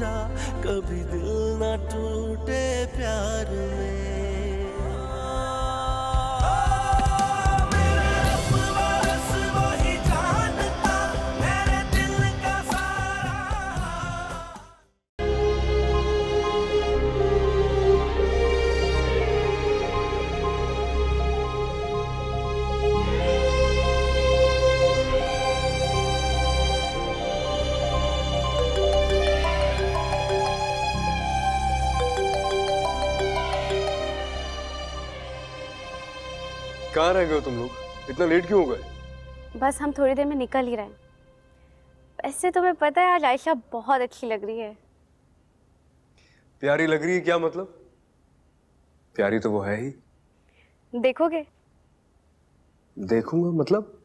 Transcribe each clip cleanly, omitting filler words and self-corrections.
जा, कभी दिल ना टूटे प्यार में। कहाँ रह गए हो तुम लोग? इतना लेट क्यों हो गए? बस हम थोड़ी देर में निकल ही रहे हैं। वैसे तुम्हें पता है आज आयशा बहुत अच्छी लग रही है। प्यारी लग रही है क्या मतलब? प्यारी तो वो है ही। देखोगे? देखूंगा मतलब?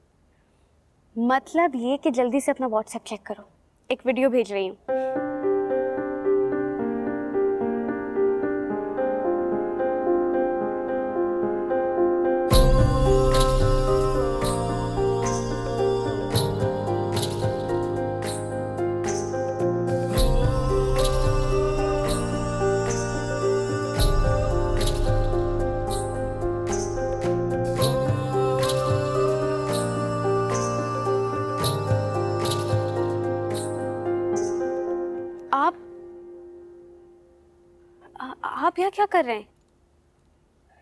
मतलब ये कि जल्दी से अपना व्हाट्सएप चेक करो, एक वीडियो भेज रही हूँ। आप यहाँ क्या कर रहे हैं?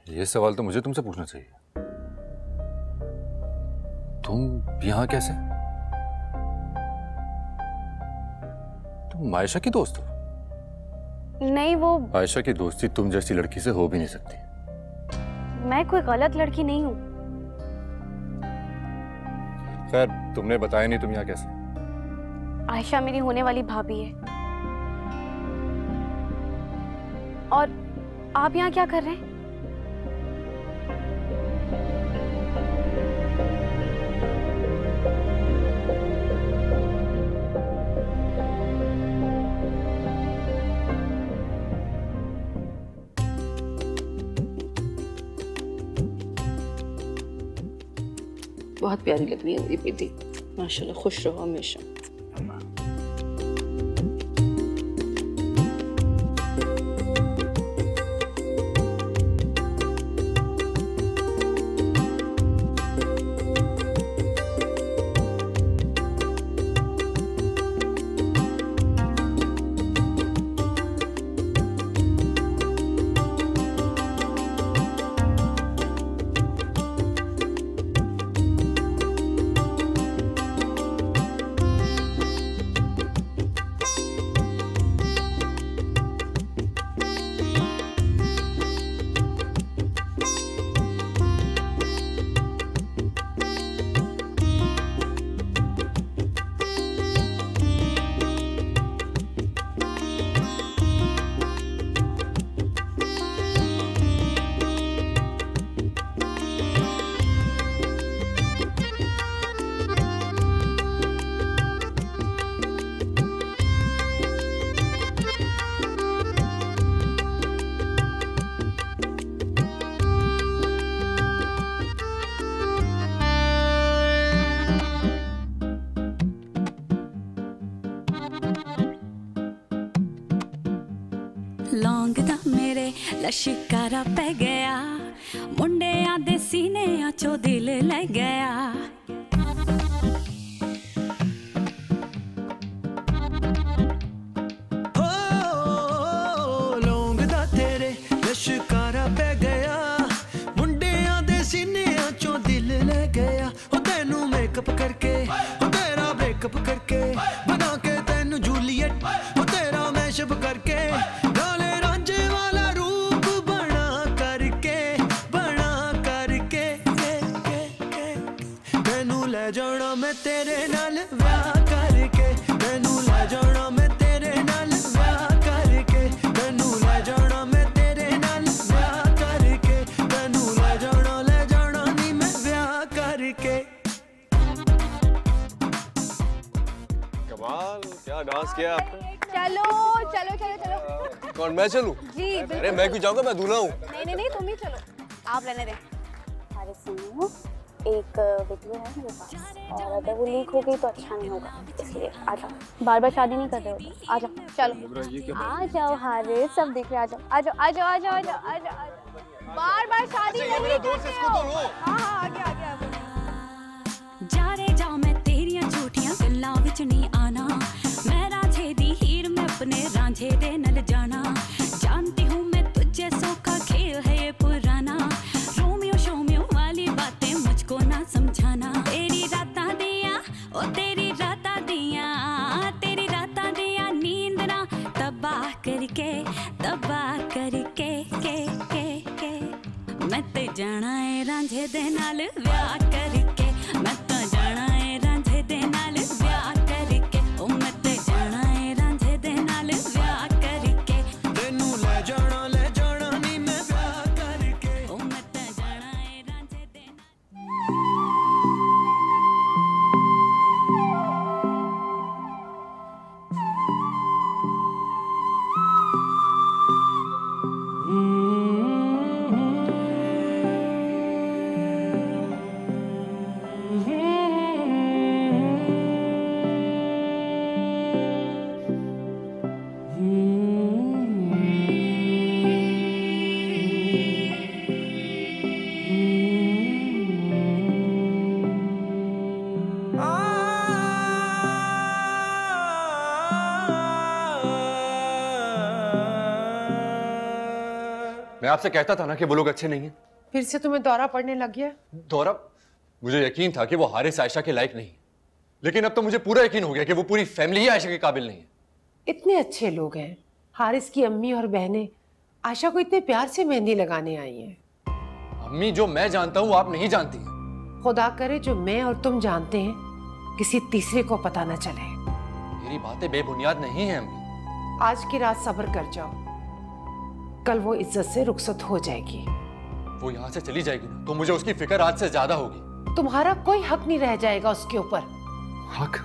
ये सवाल तो मुझे तुमसे पूछना चाहिए। तुम यहाँ कैसे? तुम आयशा की दोस्त हो? नहीं, वो आयशा की दोस्ती तुम जैसी लड़की से हो भी नहीं सकती। मैं कोई गलत लड़की नहीं हूँ। खैर, तुमने बताया नहीं तुम यहाँ कैसे? आयशा मेरी होने वाली भाभी है। और आप यहाँ क्या कर रहे हैं? बहुत प्यारी लग रही है मेरी बेटी, माशाल्लाह। खुश रहो हमेशा। लौंग दा मेरे लश्कारा पै गया, मुंडियां दे सीने चो दिल ले गया। लौंग दा तेरे लश्कारा पै गया, मुंडियां दे सीने चो दिल ले गया। ओ तेनू मेकअप करके, ओ तेरा ब्रेकअप करके, बना के तेनू जूलियट, ओ तेरा मैशअप करके, जाना मैं तेरे नाल व्याह करके, मैनू ले जाना मैं तेरे नाल व्याह करके, मैनू ले जाना मैं तेरे नाल व्याह करके, मैनू ले जाना नी मैं व्याह करके। कमाल, क्या डांस किया आपने। चलो चलो चलो चलो। कौन, मैं चलूं? जी अरे मैं क्यों जाऊंगा, मैं दूल्हा हूँ। नहीं तुम ही चलो, आप रहने दें। अरे सुनो, एक वीडियो है मेरे पास और अगर वो लीक हो गई तो अच्छा नहीं होगा, इसलिए इसलिए आ जाओ, बार बार शादी नहीं कर रहे हो, आ जाओ, चलो आ जाओ हारिस, सब देख रहे, आ जाओ आ जाओ आ जाओ आ जाओ आ जाओ आ जाओ, बार बार शादी नहीं करते हो। हाँ आगे आगे आगे। जा रे जाओ मैं तेरियां झूठियां गल्लां विच नहीं आना, मैं रांझे दी हीर में अपने रांझे दे नल जाना, जानती हूँ मैं तुझे सौखा खेल है ये पुराना, रोमियो शोमियो वाली बातें मुझको ना समझाना, तेरी रातां दियां ओ तेरी रातां दियां नींद ना तबाह करके के मैं ते जाना है रांझे दे नाल व्याह करके, मैं तो जाना है रांझे दे नाल व्याह करके, ओ मैं ते जाना है रांझे दे नाल व्याह करके, तेनू ले जाना नी मैं व्याह करके, ओ मैं ते जाना है रांझे दे मैं आपसे कहता था ना कि वो लोग अच्छे नहीं हैं। फिर से तुम्हें दौरा पड़ने लग गया? दौरा? मुझे यकीन था कि वो हारिस आयशा के लायक नहीं, लेकिन अब तो मुझे पूरा यकीन हो गया कि वो पूरी फैमिली ही आयशा के काबिल नहीं है। इतने अच्छे लोग हैं, हारिस की अम्मी और बहनें आयशा को इतने प्यार से मेहंदी लगाने आई हैं। अम्मी जो मैं जानता हूँ आप नहीं जानती हैं। खुदा करे जो मैं और तुम जानते हैं किसी तीसरे को पता न चले। मेरी बातें बेबुनियाद नहीं हैं अम्मी। आज की रात सब्र कर जाओ, कल वो इज्जत से रुखसत हो जाएगी। वो यहाँ से चली जाएगी ना तो मुझे उसकी फिक्र आज से ज्यादा होगी। तुम्हारा कोई हक नहीं रह जाएगा उसके ऊपर। हक?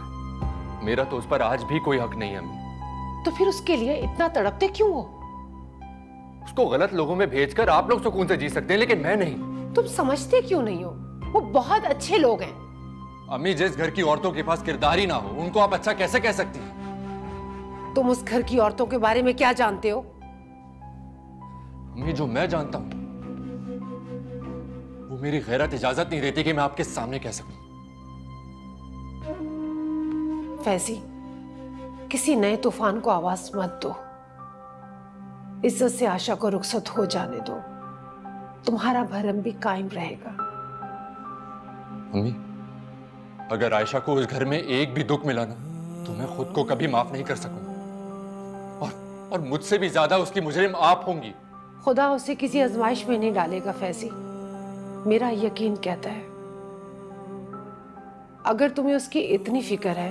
मेरा तो उस पर आज भी कोई हक नहीं है अम्मी। तो फिर उसके लिए इतना तड़पते क्यों हो? उसको गलत लोगों में भेजकर आप लोग सुकून से जी सकते हैं, लेकिन मैं नहीं। तुम समझते क्यों नहीं हो? वो बहुत अच्छे लोग हैं। अम्मी जिस घर की औरतों के पास किरदार ही ना हो उनको आप अच्छा कैसे कह सकती हैं? तुम उस घर की औरतों के बारे में क्या जानते हो? अम्मी जो मैं जानता हूं वो मेरी गैरत इजाजत नहीं देती कि मैं आपके सामने कह सकूं। फैजी, किसी नए तूफान को आवाज मत दो। इज्जत से आशा को रुखसत हो जाने दो, तुम्हारा भरम भी कायम रहेगा। अम्मी अगर आयशा को उस घर में एक भी दुख मिला ना तो मैं खुद को कभी माफ नहीं कर सकूंगा, और मुझसे भी ज्यादा उसकी मुजरिम आप होंगी। खुदा उसे किसी आजमाइश में नहीं डालेगा फैजी, मेरा यकीन कहता है। अगर तुम्हें उसकी इतनी फिक्र है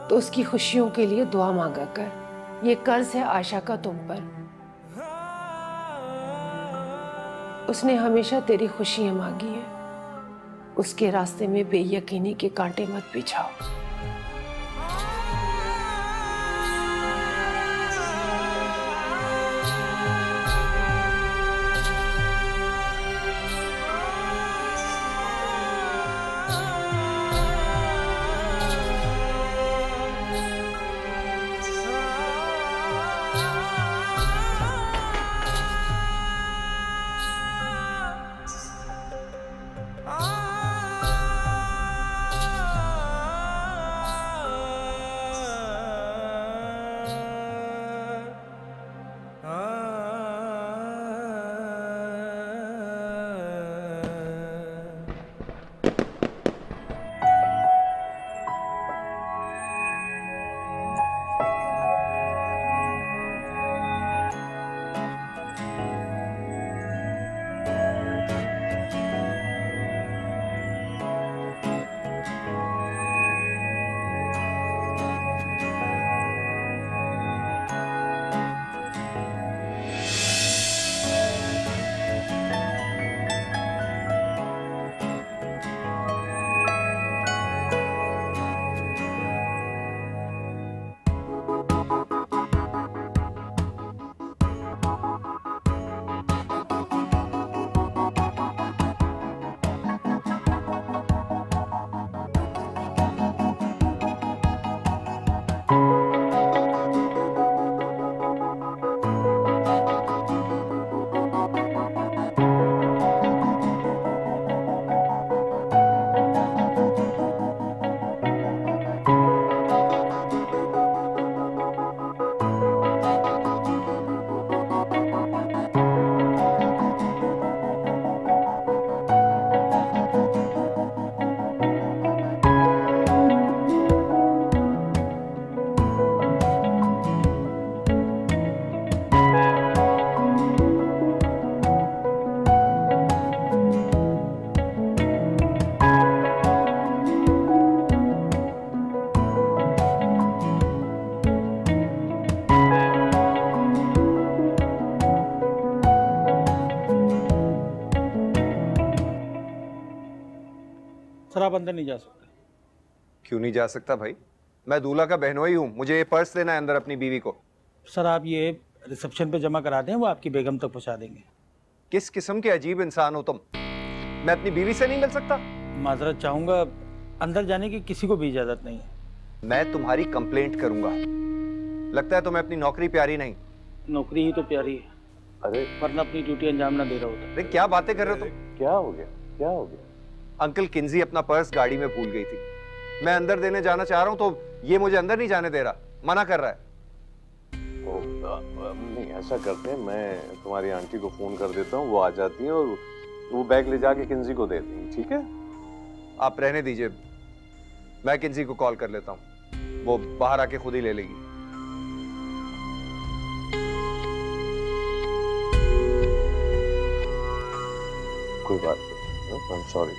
तो उसकी खुशियों के लिए दुआ मांगा कर। ये कर्ज है आयशा का तुम पर। उसने हमेशा तेरी खुशियां मांगी है, उसके रास्ते में बेयकीनी के कांटे मत बिछाओ। आप अंदर नहीं जा सकते। क्यों नहीं जा सकता भाई? मैं दूल्हा का बहनोई हूँ, मुझे ये पर्स देना है अंदर अपनी बीवी को। सर आप ये रिसेप्शन पे जमा करा दें, वो आपकी बेगम तक पहुंचा देंगे। किस किस्म के अजीब इंसान हो तुम? मैं अपनी बीवी से नहीं मिल सकता? माजरत चाहूंगा, अंदर जाने की किसी को भी इजाजत नहीं है। मैं तुम्हारी कंप्लेंट करूंगा। लगता है तुम्हें अपनी नौकरी प्यारी नहीं। नौकरी ही तो प्यारी है, अरे वरना अपनी ड्यूटी अंजाम ना दे रहा होता। अरे क्या बातें कर रहे हो तुम? क्या हो गया, क्या हो गया? अंकल किंजी अपना पर्स गाड़ी में भूल गई थी। मैं अंदर देने जाना चाह रहा हूँ तो ये मुझे अंदर नहीं जाने दे रहा, मना कर रहा है। नहीं, ऐसा करते हैं, मैं तुम्हारी आंटी को फोन कर देता हूँ, वो आ जाती है और वो बैग ले जाके किंजी को दे देंगी, ठीक है? आप रहने दीजिए, मैं किंजी को कॉल कर लेता हूँ, वो बाहर आके खुद ही ले लेगी। कोई बात नहीं, आई एम सॉरी।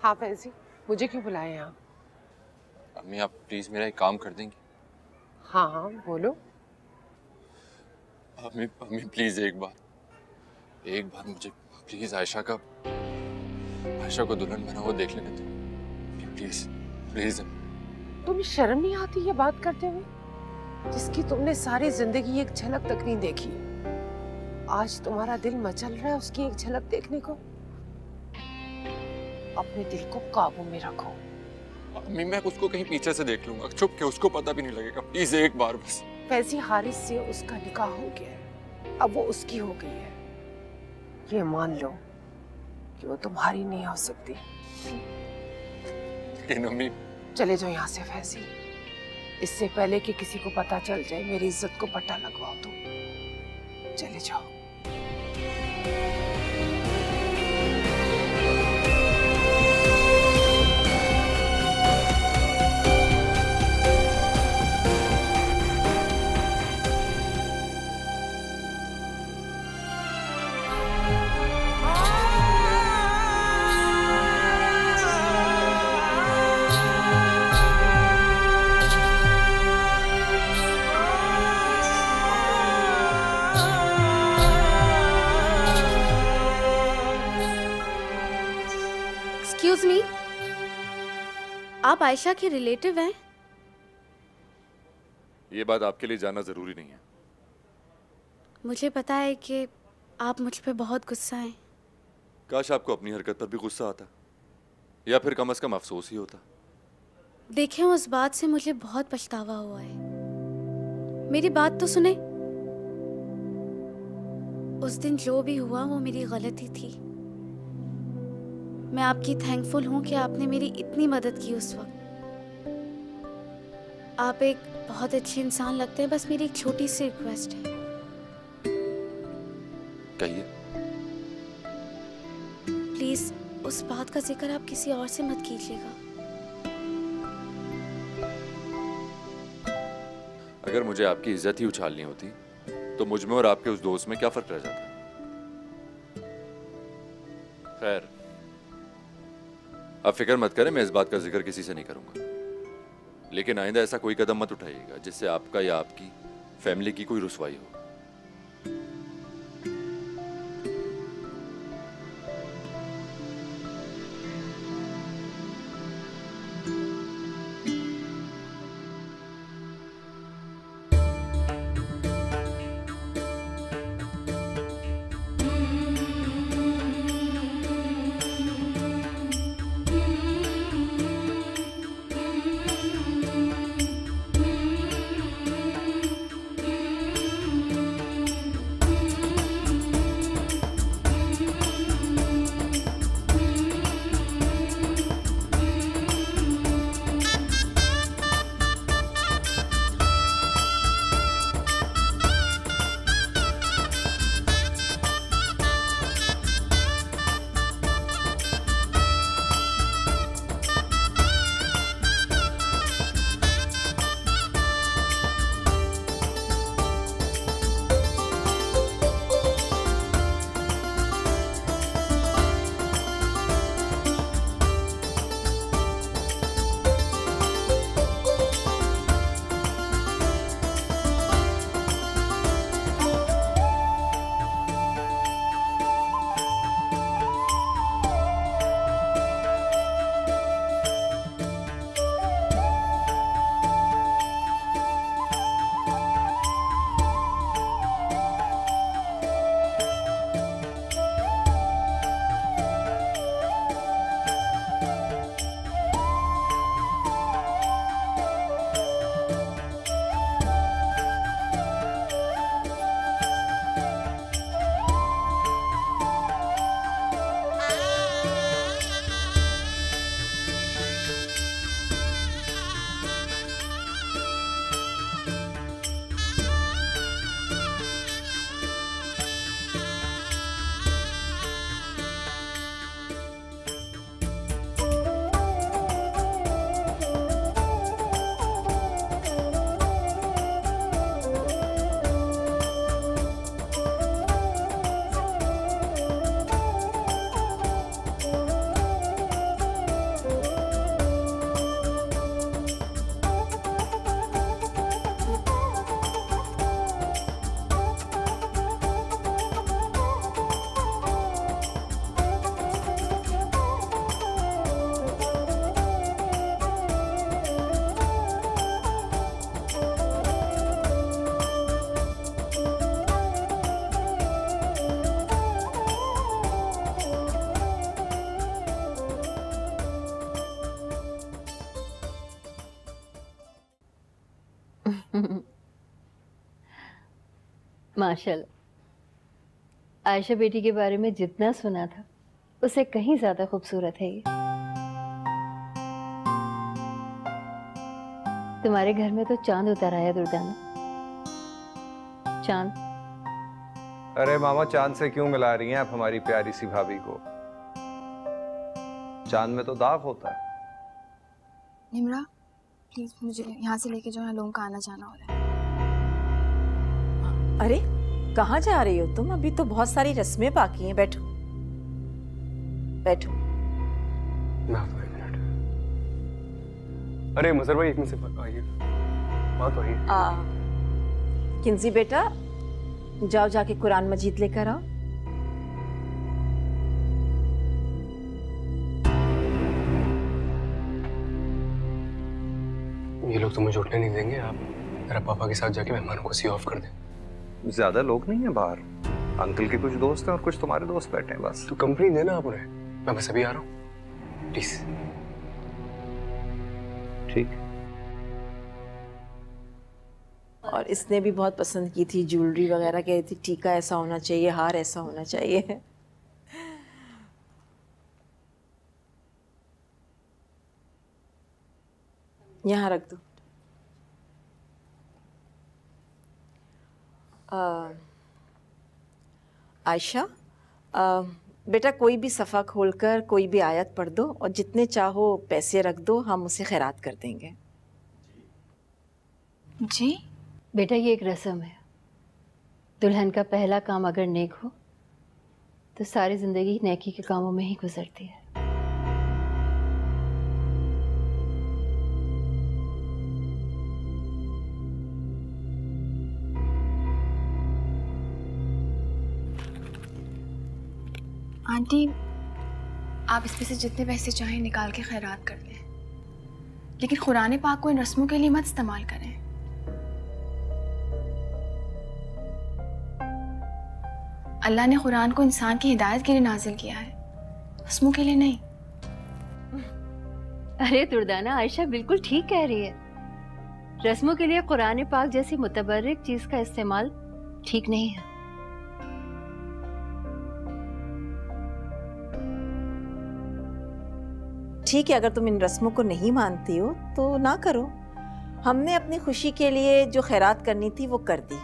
हाँ फैजी, मुझे क्यों बुलाए यहाँ? अम्मी आप प्लीज मेरा एक काम कर देंगी? हाँ हाँ बोलो। अम्मी अम्मी प्लीज एक बार मुझे प्लीज आयशा को दुल्हन बना वो देख लेने दो प्लीज प्लीज। तुम्हें शर्म नहीं आती ये बात करते हुए? जिसकी तुमने सारी जिंदगी एक झलक तक नहीं देखी, आज तुम्हारा दिल मचल रहा है उसकी एक झलक देखने को। अपने दिल को काबू में रखो। अम्मी मैं उसको कहीं पीछे से देख लूंगा, छुप के, उसको पता भी नहीं लगेगा, प्लीज एक बार बस। फैजी हारिस से उसका निकाह हो गया है, अब वो उसकी हो गई है। ये मान लो कि वो तुम्हारी नहीं हो सकती। लेकिन अम्मी चले जाओ यहाँ से फैजी, इससे पहले कि किसी को पता चल जाए मेरी इज्जत को पट्टा लगवाओ तुम। चले जाओ। एक्सक्यूज मी, आप आयशा के रिलेटिव हैं? ये बात आपके लिए जानना जरूरी नहीं है। मुझे पता है कि आप मुझ पे बहुत गुस्सा हैं। काश आपको अपनी हरकत पर भी गुस्सा आता, या फिर कम से कम अफसोस ही होता। देखें, उस बात से मुझे बहुत पछतावा हुआ है। मेरी बात तो सुने। उस दिन जो भी हुआ वो मेरी गलती थी। मैं आपकी थैंकफुल हूँ कि आपने मेरी इतनी मदद की उस वक्त। आप एक बहुत अच्छे इंसान लगते हैं। बस मेरी एक छोटी सी रिक्वेस्ट है। कहिए। प्लीज उस बात का जिक्र आप किसी और से मत कीजिएगा। अगर मुझे आपकी इज्जत ही उछालनी होती तो मुझ में और आपके उस दोस्त में क्या फर्क रह जाता? खैर, आप फिक्र मत करें, मैं इस बात का जिक्र किसी से नहीं करूंगा। लेकिन आइंदा ऐसा कोई कदम मत उठाइएगा जिससे आपका या आपकी फैमिली की कोई रुसवाई हो। माशाल्लाह, आयशा बेटी के बारे में जितना सुना था उससे कहीं ज्यादा खूबसूरत है ये। तुम्हारे घर में तो चांद उतर आया दुर्गाना। चांद? अरे मामा, चांद से क्यों मिला रही हैं आप हमारी प्यारी सी भाभी को? चांद में तो दाग होता है। निम्रा, प्लीज मुझे यहाँ से लेके जाओ, लोगों का आना जाना हो रहा है। अरे कहाँ जा रही हो तुम? अभी तो बहुत सारी रस्में बाकी हैं। बैठो बैठो। मैं आता हूं, एक मिनट। अरे मजहर भाई, एक मिनट से आइए, बात आइए। किंजी बेटा, जाओ जाके कुरान मजीद लेकर आओ। ये लोग तुम्हें जुटने नहीं देंगे। आप मेरा पापा के साथ जाके मेहमानों को सी ऑफ कर दें। ज्यादा लोग नहीं है बाहर। अंकल के कुछ दोस्त हैं और कुछ तुम्हारे दोस्त बैठे हैं बस। तो कंपनी देना आप उन्हें। मैं बस अभी आ रहा हूँ, प्लीज। ठीक। और इसने भी बहुत पसंद की थी ज्वेलरी वगैरह, कह रही थी टीका ऐसा होना चाहिए, हार ऐसा होना चाहिए। यहाँ रख दो। आयशा, बेटा कोई भी सफ़ा खोलकर कोई भी आयत पढ़ दो और जितने चाहो पैसे रख दो, हम उसे खैरात कर देंगे। जी बेटा, ये एक रस्म है। दुल्हन का पहला काम अगर नेक हो तो सारी जिंदगी नेकी के कामों में ही गुजरती है। आंटी, आप इसमें से जितने पैसे चाहें निकाल के खैरात कर दें, लेकिन कुरान पाक को इन रस्मों के लिए मत इस्तेमाल करें। अल्लाह ने कुरान को इंसान की हिदायत के लिए नाजिल किया है, रस्मों के लिए नहीं। अरे दुर्दाना, आयशा बिल्कुल ठीक कह रही है। रस्मों के लिए कुरान पाक जैसी मुतबर्रिक चीज का इस्तेमाल ठीक नहीं है। ठीक है, अगर तुम इन रस्मों को नहीं मानती हो तो ना करो। हमने अपनी खुशी के लिए जो खैरात करनी थी वो कर दी।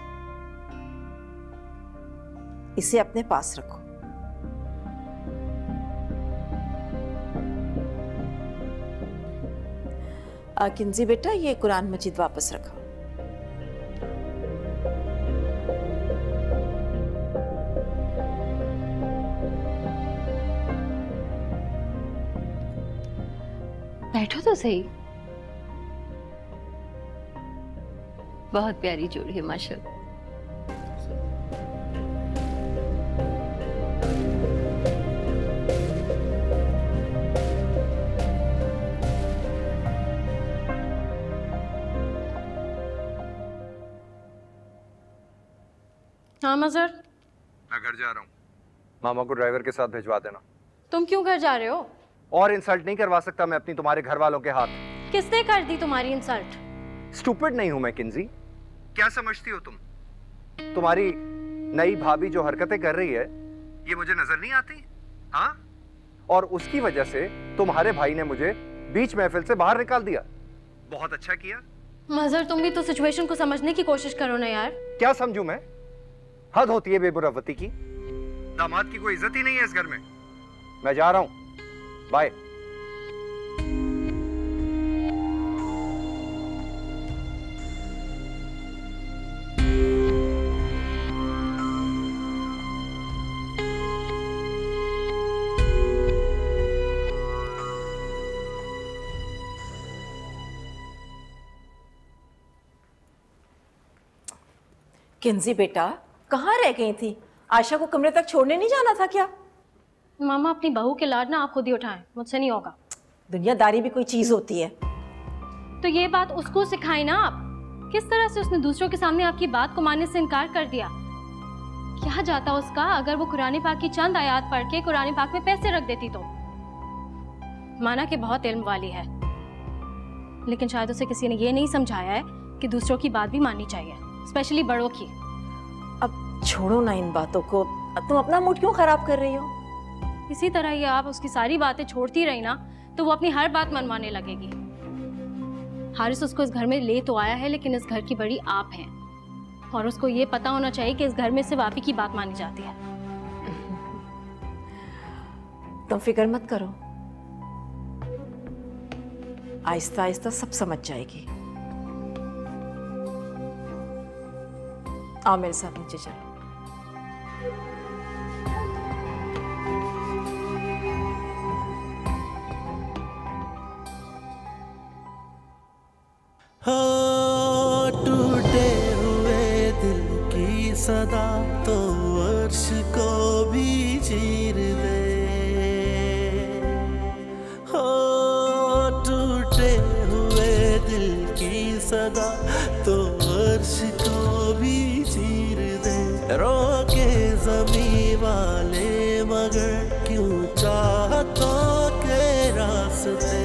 इसे अपने पास रखो। किंजी बेटा, ये कुरान मजीद वापस रखो। बैठो तो सही। बहुत प्यारी जोड़ी है माशाल्लाह। हाँ मजहर, मैं घर जा रहा हूँ। मामा को ड्राइवर के साथ भिजवा देना। तुम क्यों घर जा रहे हो? और इंसल्ट नहीं करवा सकता मैं अपनी तुम्हारे घर वालों के हाथ। किसने कर दी तुम्हारी इंसल्ट? स्टूपिड नहीं हूं मैं किंजी। क्या समझती हो तुम? तुम्हारी नई भाभी जो हरकतें कर रही है ये मुझे नजर नहीं आती? हाँ, और उसकी वजह से तुम्हारे भाई ने मुझे बीच महफिल से बाहर निकाल दिया। बहुत अच्छा किया। मजहर, तुम भी तो सिचुएशन को समझने की कोशिश करो ना यार। क्या समझूं मैं? हद होती है बेबुरवती की। दामाद की कोई इज्जत ही नहीं है इस घर में। मैं जा रहा हूं, बाय। किंजी बेटा, कहाँ रह गई थी? आयशा को कमरे तक छोड़ने नहीं जाना था क्या? मामा, अपनी बहू के लाड ना आप खुद ही उठाएं, मुझसे नहीं होगा। दुनियादारी भी कोई चीज होती है। तो ये बात उसको सिखाई ना आप। किस तरह से उसने दूसरों के सामने आपकी बात को मानने से इनकार कर दिया। क्या जाता उसका अगर वो कुरान पाक की चंद आयात पढ़ के कुरान पाक में पैसे रख देती तो। माना कि बहुत इल्म वाली है, लेकिन शायद उसे किसी ने ये नहीं समझाया है कि दूसरों की बात भी माननी चाहिए, स्पेशली बड़ों की। अब छोड़ो ना इन बातों को। अब तुम अपना मूड क्यों खराब कर रही हो? इसी तरह ये आप उसकी सारी बातें छोड़ती रही ना तो वो अपनी हर बात मनवाने लगेगी। हारिस उसको इस घर में ले तो आया है, लेकिन इस घर की बड़ी आप हैं और उसको ये पता होना चाहिए कि इस घर में सिर्फ आप ही की बात मानी जाती है। तुम फिक्र मत करो, आहिस्ता आहिस्ता सब समझ जाएगी। आओ मेरे साथ नीचे चलो। टूटे हुए दिल की सदा तो अर्श को भी चीर दे। हो टूटे हुए दिल की सदा तो अर्श को भी चीर दे। रोके ज़मीं वाले मगर क्यों चाहतों के रास्ते।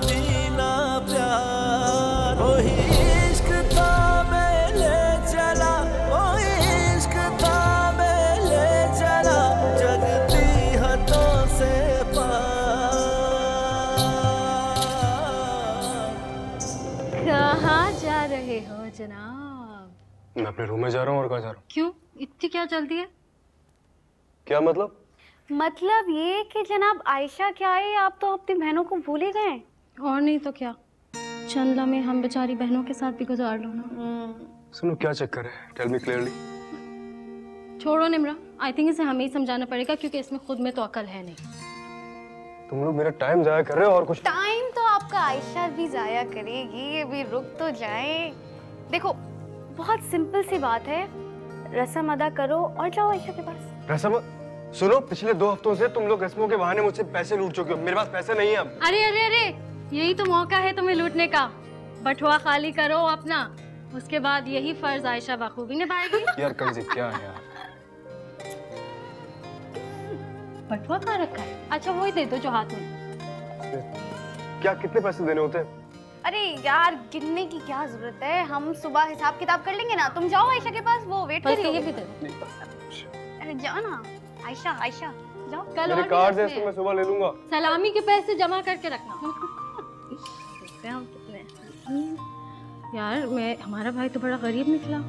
भी ना प्यार। वही इश्क था मैं ले चला, वही इश्क था मैं ले चला, जगती हदों से कहाँ जा रहे हो जनाब? मैं अपने रूम में जा रहा हूँ। और कहाँ जा रहा हूँ? क्यों इतनी क्या जल्दी है? क्या मतलब? मतलब ये कि जनाब आयशा क्या है, आप तो अपनी बहनों को भूल ही गए। और नहीं तो क्या, चंद लम्हे हम बेचारी बहनों के साथ भी गुजार लो ना। सुनो क्या चक्कर है? Tell me clearly. छोड़ो निम्रा, आई थिंक इसे हमें ही समझाना पड़ेगा क्योंकि इसमें खुद में तो अकल है नहीं। तुम लोग मेरा टाइम जाया कर रहे हो और कुछ। टाइम तो आपका आयशा भी जाया करेगी, ये भी रुक तो जाए। देखो बहुत सिंपल सी बात है, रस्म अदा करो और जाओ आयशा के पास। रस्म? सुनो, पिछले 2 हफ्तों से तुम लोग रस्मों के बहाने मुझसे पैसे लूट चुके हो। मेरे पास पैसे नहीं है अब। अरे अरे अरे, यही तो मौका है तुम्हें लूटने का। बटुआ खाली करो अपना, उसके बाद यही फर्ज आयशा बखूबी निभाएगी। यार कंजी क्या है यार? बटुआ कहाँ रखा है? अच्छा वही दे दो जो हाथ में। क्या कितने पैसे देने होते हैं? अरे यार गिनने की क्या जरूरत है, हम सुबह हिसाब किताब कर लेंगे ना। तुम जाओ आयशा के पास, वो वेट कर रही है। अरे जाओ ना आयशा, आयशा जाओ। कल मेरे कार्ड है तो मैं सुबह ले लूंगा। सलामी के पैसे जमा करके रखना। यार हमारा भाई तो बड़ा गरीब निकला।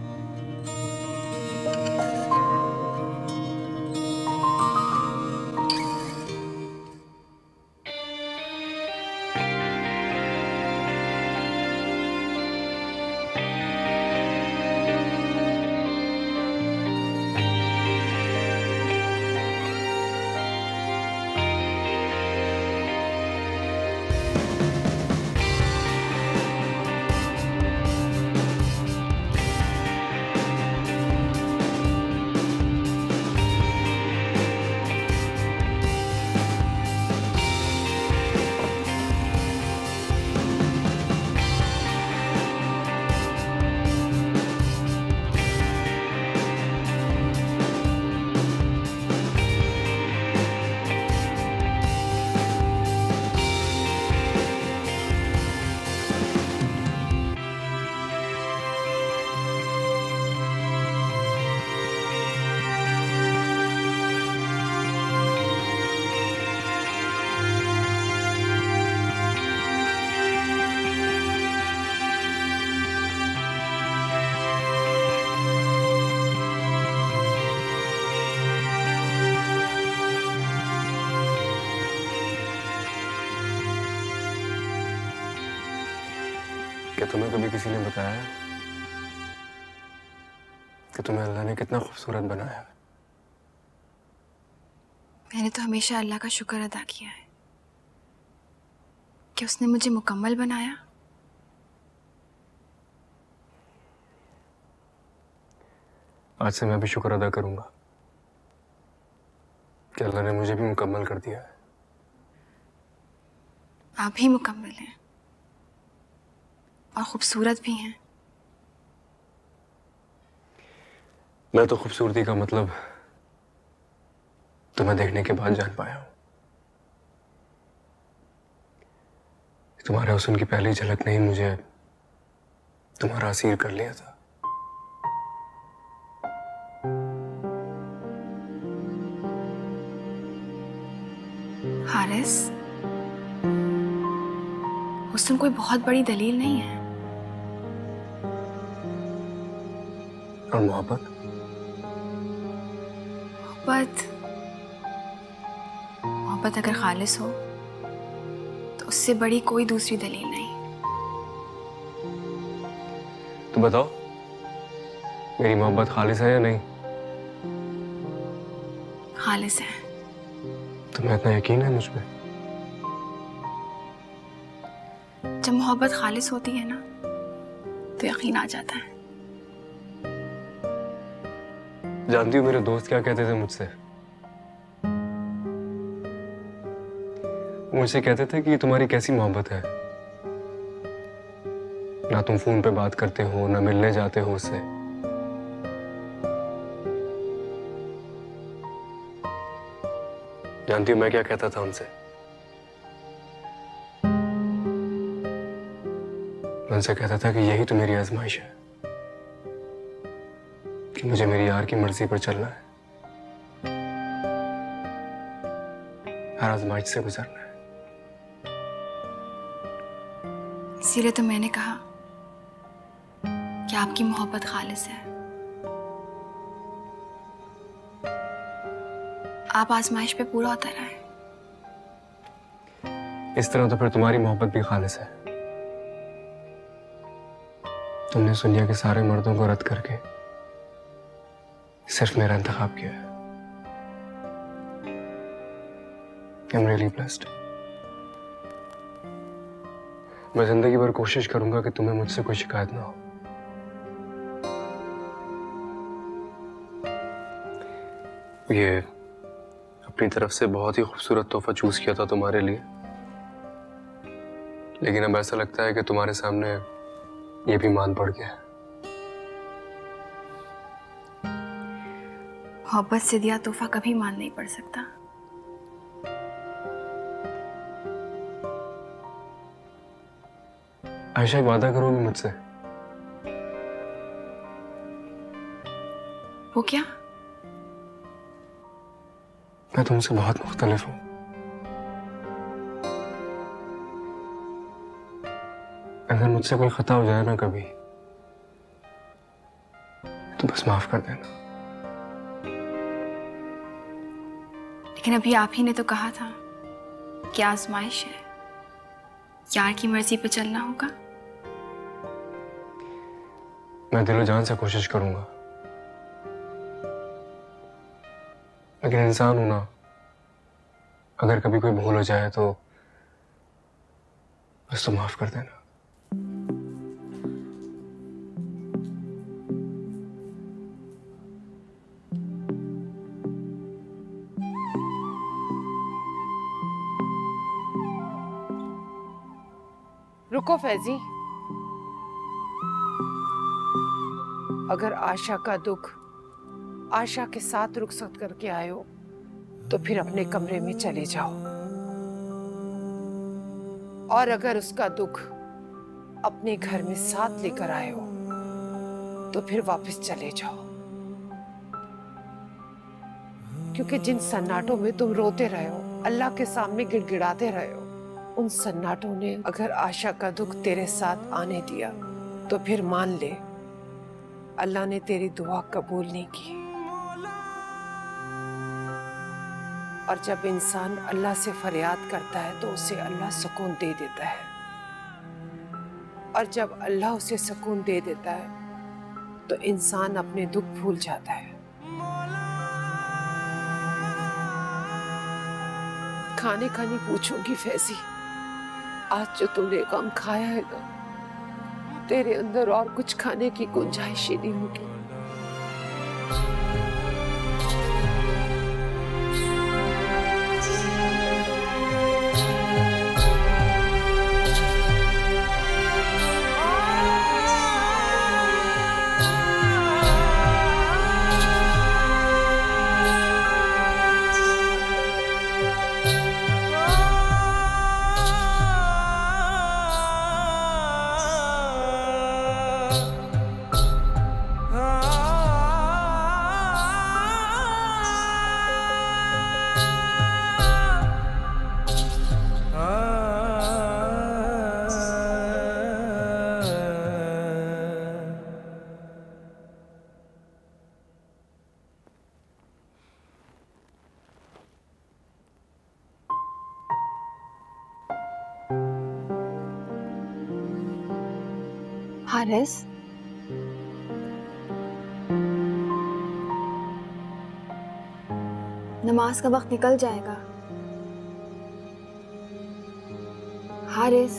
क्या तुम्हें कभी किसी ने बताया कि तुम्हें अल्लाह ने कितना खूबसूरत बनाया है? मैंने तो हमेशा अल्लाह का शुक्र अदा किया है कि उसने मुझे मुकम्मल बनाया। आज से मैं भी शुक्र अदा करूंगा कि अल्लाह ने मुझे भी मुकम्मल कर दिया है। आप भी मुकम्मल हैं और खूबसूरत भी हैं। मैं तो खूबसूरती का मतलब तुम्हें देखने के बाद जान पाया हूं। तुम्हारे हुस्न की पहली झलक ने ही मुझे तुम्हारा असीर कर लिया था। हारिस, हुस्न कोई बहुत बड़ी दलील नहीं है। और मोहब्बत? मोहब्बत अगर खालिस हो तो उससे बड़ी कोई दूसरी दलील नहीं। तो बताओ, मेरी मोहब्बत खालिस है या नहीं? खालिस है। तुम्हें इतना यकीन है मुझ पे? जब मोहब्बत खालिस होती है ना तो यकीन आ जाता है। जानती हो मेरे दोस्त क्या कहते थे मुझसे? मुझसे कहते थे कि तुम्हारी कैसी मोहब्बत है, ना तुम फोन पे बात करते हो ना मिलने जाते हो उससे। जानती हो मैं क्या कहता था उनसे? मैं उनसे कहता था कि यही तो मेरी आजमाइश है, कि मुझे मेरी यार की मर्जी पर चलना है, हर आजमाइश से गुजरना है। इसीलिए तो मैंने कहा कि आपकी मोहब्बत खालिस है। आप आजमाइश पे पूरा उतर आए। इस तरह तो फिर तुम्हारी मोहब्बत भी खालिस है। तुमने इस दुनिया के सारे मर्दों को रद्द करके सिर्फ मेरा इंतखाब किया है। I'm really blessed. मैं जिंदगी भर कोशिश करूंगा कि तुम्हें मुझसे कोई शिकायत ना हो। ये अपनी तरफ से बहुत ही खूबसूरत तोहफा चूज किया था तुम्हारे लिए, लेकिन अब ऐसा लगता है कि तुम्हारे सामने ये भी मान पड़ गया है। मोहब्बत से दिया तोहफा कभी मान नहीं पड़ सकता। आयशा, एक वादा करोगी मुझसे? वो क्या? मैं तुमसे बहुत मुख्तलिफ हूं। अगर मुझसे कोई खता हो जाए ना कभी, तो बस माफ कर देना। लेकिन अभी आप ही ने तो कहा था कि आजमाइश है, यार की मर्जी पे चलना होगा। मैं दिलो जान से कोशिश करूंगा, लेकिन इंसान हूं ना, अगर कभी कोई भूल हो जाए तो बस तो माफ कर देना। रुको फैजी, अगर आशा का दुख आशा के साथ रुखसत करके आए हो तो फिर अपने कमरे में चले जाओ, और अगर उसका दुख अपने घर में साथ लेकर आए हो तो फिर वापस चले जाओ, क्योंकि जिन सन्नाटों में तुम रोते रहे हो, अल्लाह के सामने गिड़गिड़ाते रहे हो, उन सन्नाटों ने अगर आशा का दुख तेरे साथ आने दिया तो फिर मान ले अल्लाह ने तेरी दुआ कबूल नहीं की। और जब इंसान अल्लाह से फरियाद करता है तो उसे अल्लाह सुकून दे देता है, और जब अल्लाह उसे सुकून दे देता है तो इंसान अपने दुख भूल जाता है। खाने का नहीं पूछूंगी फैजी, आज जो तुमने गम खाया है ना, तेरे अंदर और कुछ खाने की गुंजाइश ही नहीं होगी। हारिस, नमाज का वक्त निकल जाएगा। हारिस,